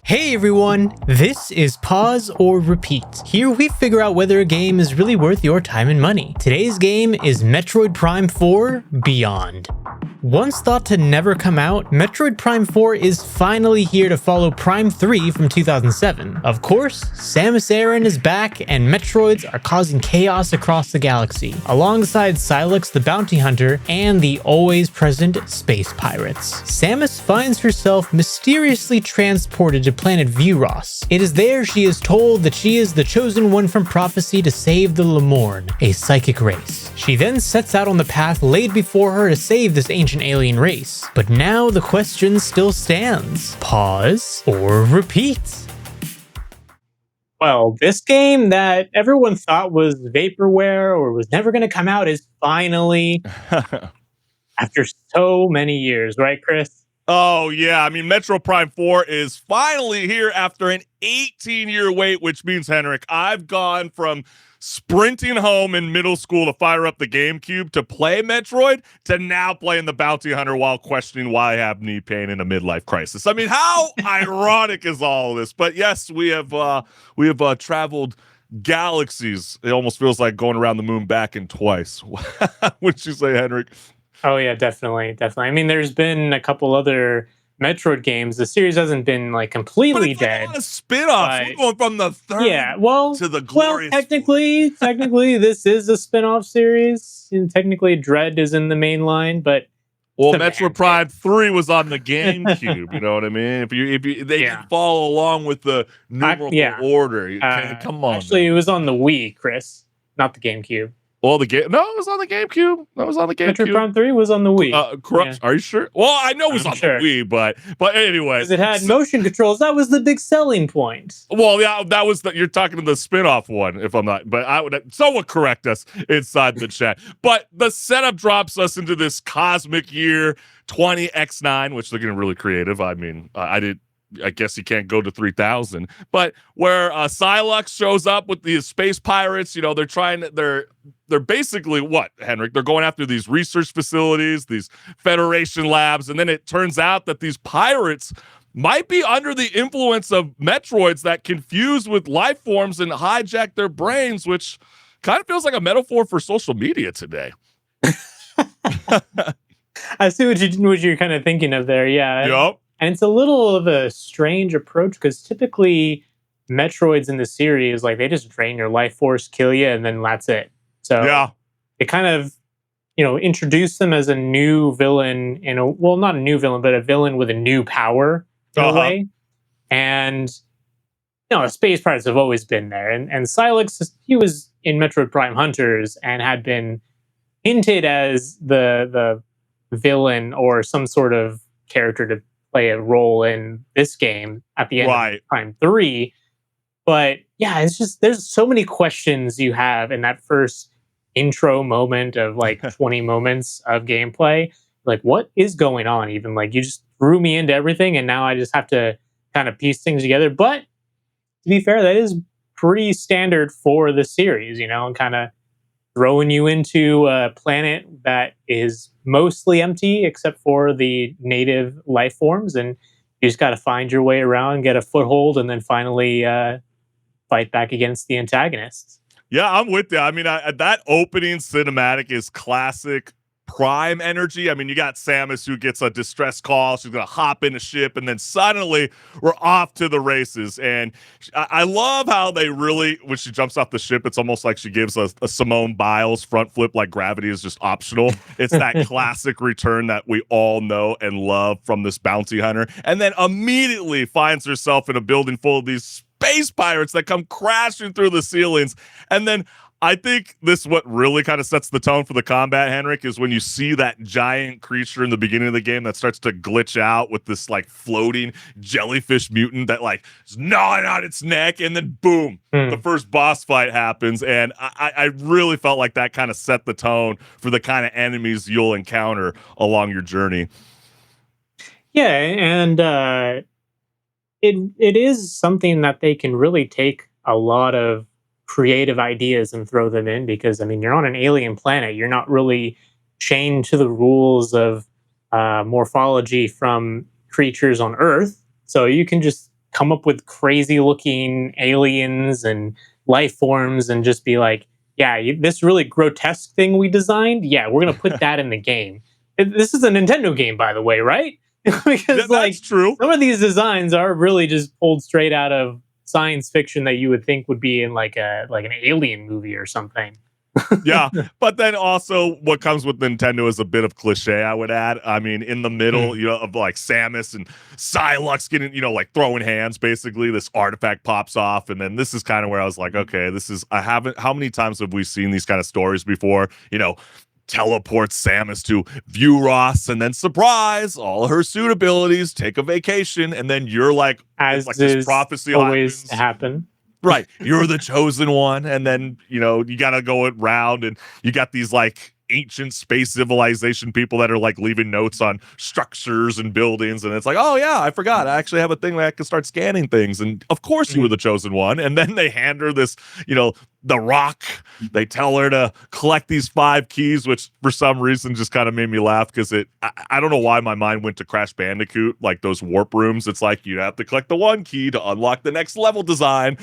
Hey everyone, this is Pause or Repeat. Here we figure out whether a game is really worth your time and money. Today's game is Metroid Prime 4 Beyond. Once thought to never come out, Metroid Prime 4 is finally here to follow Prime 3 from 2007. Of course, Samus Aran is back and Metroids are causing chaos across the galaxy, alongside Sylux the Bounty Hunter and the always present space pirates. Samus finds herself mysteriously transported to planet Vuros. It is there she is told that she is the chosen one from prophecy to save the Lemorn, a psychic race. She then sets out on the path laid before her to save this ancient alien race. But now the question still stands. Pause or repeat? Well, this game that everyone thought was vaporware or was never going to come out is finally, after so many years, right, Chris? Oh, yeah. I mean, Metro Prime 4 is finally here after an 18-year wait, which means, Henrik, I've gone from sprinting home in middle school to fire up the GameCube to play Metroid to now playing the Bounty Hunter while questioning why I have knee pain in a midlife crisis. I mean, how ironic is all of this? But yes, we have traveled galaxies. It almost feels like going around the moon back and twice. Wouldn't you say, Henrik? Oh yeah, definitely. I mean, there's been a couple other Metroid games. The series hasn't been like completely dead. Like a lot of spin-offs. We're going from the third to the glorious. Well, technically, this is a spin-off series, and technically, Dread is in the main line. But Metroid Prime 3 was on the GameCube. You know what I mean? If they can follow along with the numerical order. Come on. Actually, it was on the Wii, Chris, not the GameCube. Well, it was on the GameCube. Metroid Prime 3 was on the Wii. Correct. Yeah. Are you sure? Well, I know it was on the Wii, but anyway. Because it had motion controls. That was the big selling point. Well, yeah, that was you're talking to the spin-off one, if I'm not. But someone would correct us inside the chat. But the setup drops us into this cosmic year 20X9, which they're getting really creative. I mean, I guess you can't go to 3000, but where Sylux shows up with the space pirates, they're basically what, Henrik? They're going after these research facilities, these Federation labs, and then it turns out that these pirates might be under the influence of Metroids that confuse with life forms and hijack their brains, which kind of feels like a metaphor for social media today. I see what you're kind of thinking of there, yeah. Yep. And it's a little of a strange approach because typically Metroids in the series, like they just drain your life force, kill you, and then that's it. So it kind of, introduce them as a new villain not a new villain, but a villain with a new power in a way. And, space pirates have always been there. And Sylux, he was in Metroid Prime Hunters and had been hinted as the villain or some sort of character to play a role in this game at the end of Prime 3. But yeah, it's just, there's so many questions you have in that first intro moment of like 20 moments of gameplay. Like, what is going on? Even like, you just threw me into everything and now I just have to kind of piece things together. But to be fair, that is pretty standard for the series, and kind of throwing you into a planet that is mostly empty except for the native life forms, and you just got to find your way around, get a foothold, and then finally fight back against the antagonists. Yeah, I'm with you. I mean, that opening cinematic is classic Prime energy. I mean, you got Samus who gets a distress call. She's going to hop in a ship, and then suddenly we're off to the races. And I love how they really, when she jumps off the ship, it's almost like she gives a Simone Biles front flip, like gravity is just optional. It's that classic return that we all know and love from this bounty hunter. And then immediately finds herself in a building full of these space pirates that come crashing through the ceilings. And then I think this what really kind of sets the tone for the combat, Henrik, is when you see that giant creature in the beginning of the game that starts to glitch out with this like floating jellyfish mutant that like is gnawing on its neck, and then boom, the first boss fight happens. And I really felt like that kind of set the tone for the kind of enemies you'll encounter along your journey. Yeah, and it is something that they can really take a lot of creative ideas and throw them in, because I mean, you're on an alien planet. You're not really chained to the rules of morphology from creatures on Earth. So you can just come up with crazy looking aliens and life forms and just be like, yeah, this really grotesque thing we designed, yeah, we're gonna put that in the game. This is a Nintendo game, by the way, right? Because That's like true. some of these designs are really just pulled straight out of science fiction that you would think would be in like an alien movie or something. Yeah, but then also what comes with Nintendo is a bit of cliche, I would add. I mean, in the middle, Mm. of like Samus and Psylocke getting, like throwing hands, basically, this artifact pops off. And then this is kind of where I was like, okay, how many times have we seen these kind of stories before? Teleports Samus to View Ross, and then surprise, all her suit abilities take a vacation, and then you're like, it's like As this is prophecy always happens. happen. Right. You're the chosen one. And then, you got to go around and you got these like ancient space civilization people that are like leaving notes on structures and buildings. And it's like, oh, yeah, I forgot. I actually have a thing that I can start scanning things. And of course you were the chosen one. And then they hand her this, the rock. They tell her to collect these 5 keys, which for some reason just kind of made me laugh because I don't know why my mind went to Crash Bandicoot, like those warp rooms. It's like you have to collect the 1 key to unlock the next level design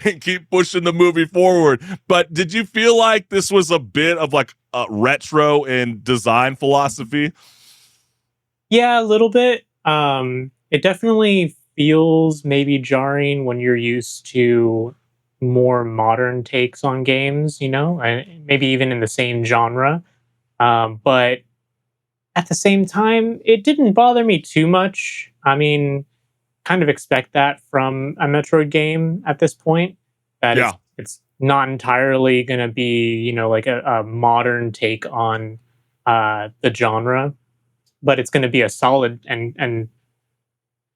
and keep pushing the movie forward. But did you feel like this was a bit of like a retro in design philosophy? Yeah, a little bit. It definitely feels maybe jarring when you're used to more modern takes on games, and maybe even in the same genre. But at the same time, it didn't bother me too much. I mean, kind of expect that from a Metroid game at this point. That Yeah. it's not entirely going to be, like a modern take on the genre, but it's going to be a solid and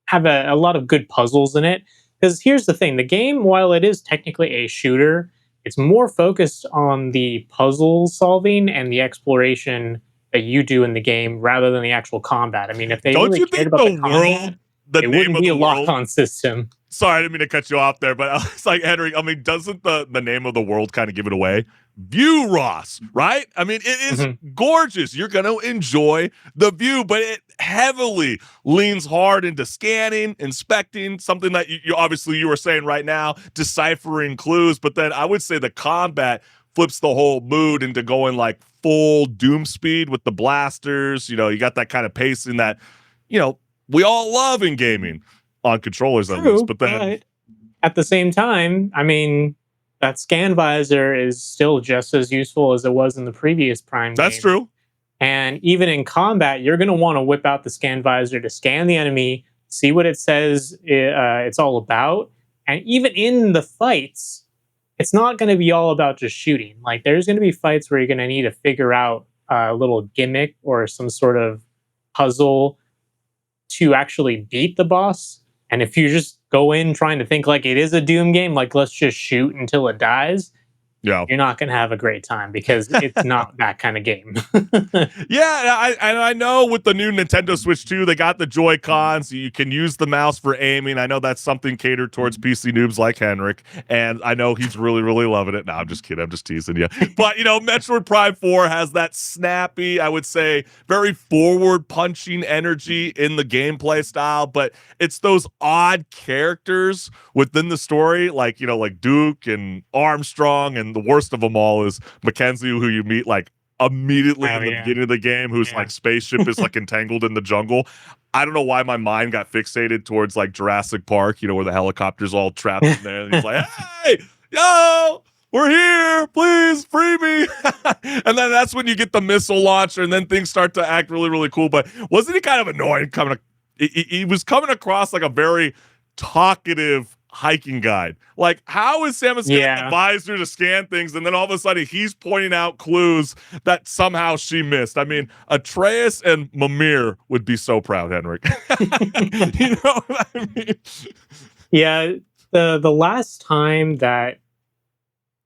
have a lot of good puzzles in it. Because here's the thing: the game, while it is technically a shooter, it's more focused on the puzzle solving and the exploration that you do in the game rather than the actual combat. I mean, if they Don't really you cared think about the the combat, world, the it name wouldn't of be the a world, lock-on system. sorry, I didn't mean to cut you off there, but I was like, Henry, I mean, doesn't the name of the world kind of give it away? View Ross, right? I mean, it is Mhm. gorgeous. You're going to enjoy the view, but it heavily leans hard into scanning, inspecting, something that you were saying right now, deciphering clues. But then I would say the combat flips the whole mood into going like full Doom speed with the blasters. You got that kind of pacing that, we all love in gaming on controllers at least. True, But then but at the same time, I mean, that scan visor is still just as useful as it was in the previous Prime that's games. true. And even in combat, you're going to want to whip out the scan visor to scan the enemy, see what it says it's all about. And even in the fights, it's not going to be all about just shooting. Like, there's going to be fights where you're going to need to figure out a little gimmick or some sort of puzzle to actually beat the boss. And if you just go in trying to think like it is a Doom game, like let's just shoot until it dies, Yeah. you're not going to have a great time because it's not that kind of game. Yeah, I know with the new Nintendo Switch 2, they got the Joy-Cons. You can use the mouse for aiming. I know that's something catered towards PC noobs like Henrik, and I know he's really, really loving it. No, I'm just kidding. I'm just teasing you. But, Metroid Prime 4 has that snappy, I would say, very forward-punching energy in the gameplay style, but it's those odd characters within the story, like Duke and Armstrong, and the worst of them all is Mackenzie, who you meet like immediately Oh, in the yeah. beginning of the game, whose Yeah. like spaceship is like entangled in the jungle. I don't know why my mind got fixated towards like Jurassic Park, where the helicopter's all trapped in there, and he's like, "Hey, yo, we're here, please free me." And then that's when you get the missile launcher, and then things start to act really, really cool. But wasn't he kind of annoying coming? He was coming across like a very talkative hiking guide. Like, how is Samus getting the Yeah. visor to scan things, and then all of a sudden he's pointing out clues that somehow she missed? I mean, Atreus and Mimir would be so proud, Henrik. You know what I mean? Yeah. The last time that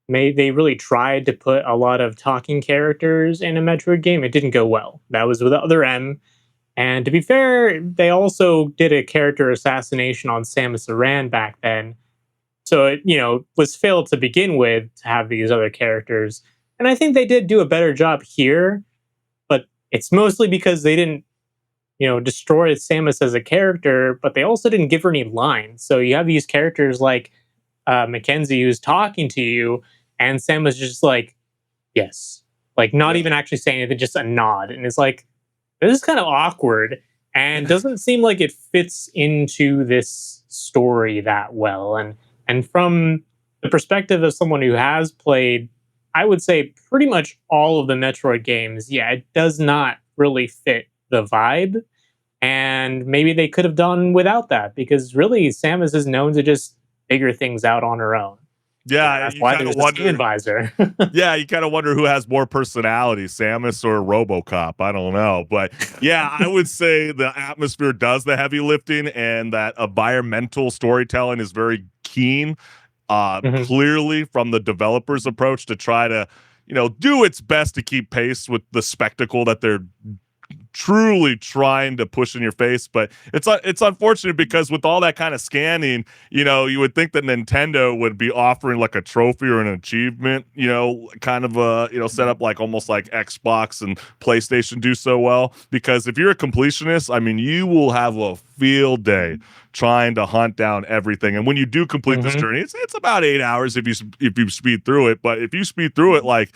they really tried to put a lot of talking characters in a Metroid game, it didn't go well. That was with Other M. And to be fair, they also did a character assassination on Samus Aran back then. So it, was failed to begin with to have these other characters. And I think they did do a better job here, but it's mostly because they didn't, destroy Samus as a character, but they also didn't give her any lines. So you have these characters like Mackenzie who's talking to you, and Samus just like, yes, like not Yeah. even actually saying anything, just a nod, and it's like this is kind of awkward and doesn't seem like it fits into this story that well. And from the perspective of someone who has played, I would say pretty much all of the Metroid games, yeah, it does not really fit the vibe. And maybe they could have done without that because really Samus is known to just figure things out on her own. Yeah, That's you why kind there's of a scan wonder. visor. Yeah, you kind of wonder who has more personality, Samus or RoboCop. I don't know, but yeah, I would say the atmosphere does the heavy lifting, and that environmental storytelling is very keen. Mhm. Clearly, from the developers' approach to try to, do its best to keep pace with the spectacle that they're truly trying to push in your face. But it's unfortunate because with all that kind of scanning, you would think that Nintendo would be offering like a trophy or an achievement, kind of set up like almost like Xbox and PlayStation do so well. Because if you're a completionist, I mean, you will have a field day trying to hunt down everything. And when you do complete this Mhm. journey, it's about 8 hours if you speed through it. But if you speed through it like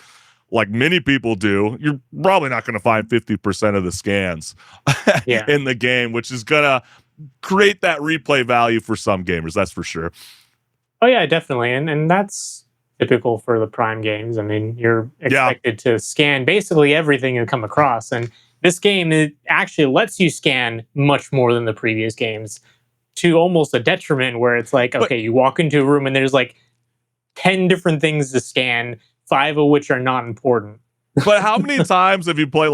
many people do, you're probably not going to find 50% of the scans Yeah. in the game, which is going to create that replay value for some gamers. That's for sure. Oh yeah, definitely. And that's typical for the Prime games. I mean, you're Yeah. expected to scan basically everything you come across. And this game, it actually lets you scan much more than the previous games to almost a detriment where it's like, But okay, you walk into a room and there's like 10 different things to scan, five of which are not important. But how many times have you played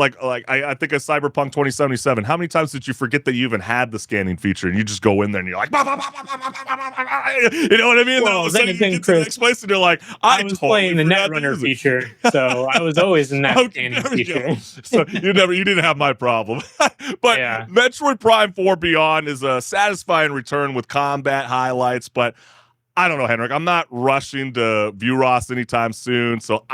I think of Cyberpunk 2077? How many times did you forget that you even had the scanning feature and you just go in there and you're like, "Bah, bah, bah, bah, bah, bah, bah, bah, bah," you know what I mean? Then all of Well, a then sudden you again, get to the next Chris, place and you're like, I I was totally playing the forgot to Netrunner use it. feature, so I was always in that Okay, scanning there we go. feature. So you didn't have my problem. But Yeah. Metroid Prime 4 Beyond is a satisfying return with combat highlights, but I don't know, Henrik. I'm not rushing to view Ross anytime soon. So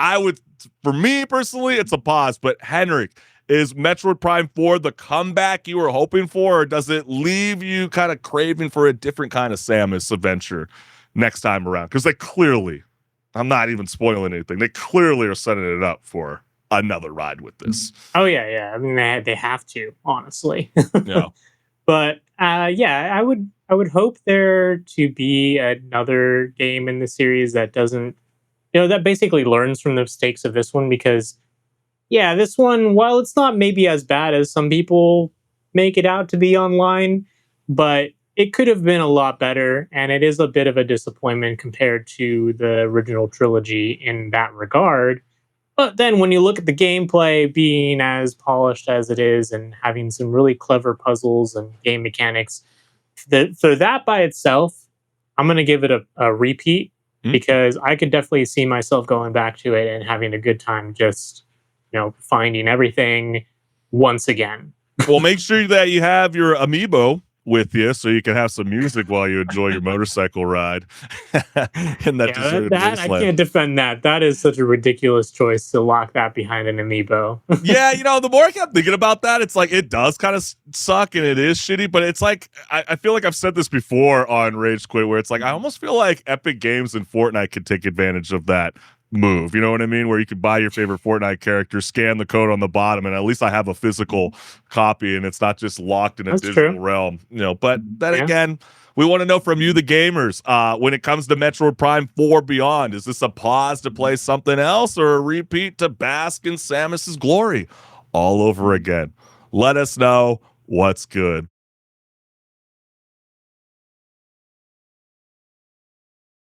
for me personally, it's a pause. But Henrik, is Metroid Prime 4 the comeback you were hoping for, or does it leave you kind of craving for a different kind of Samus adventure next time around? Because I'm not even spoiling anything. They clearly are setting it up for another ride with this. Oh yeah, yeah. I mean, they have to, honestly. Yeah. But yeah, I would hope there to be another game in the series that doesn't, that basically learns from the mistakes of this one because yeah, this one, while it's not maybe as bad as some people make it out to be online, but it could have been a lot better, and it is a bit of a disappointment compared to the original trilogy in that regard. But then when you look at the gameplay being as polished as it is and having some really clever puzzles and game mechanics, for that by itself, I'm going to give it a repeat Hmm? because I could definitely see myself going back to it and having a good time just, finding everything once again. Well, make sure that you have your amiibo with you so you can have some music while you enjoy your motorcycle ride in that Yeah, deserted that I wasteland. can't defend that. That is such a ridiculous choice to lock that behind an amiibo. Yeah, the more I kept thinking about that, it's like it does kind of suck and it is shitty, but it's like I feel like I've said this before on Rage Quit, where it's like I almost feel like Epic Games and Fortnite could take advantage of that move. You know what I mean? Where you could buy your favorite Fortnite character, scan the code on the bottom, and at least I have a physical copy and it's not just locked in a That's digital true. realm. But then Yeah. again, we want to know from you, the gamers, when it comes to Metroid Prime 4 Beyond, is this a pause to play something else or a repeat to bask in Samus's glory all over again? Let us know what's good.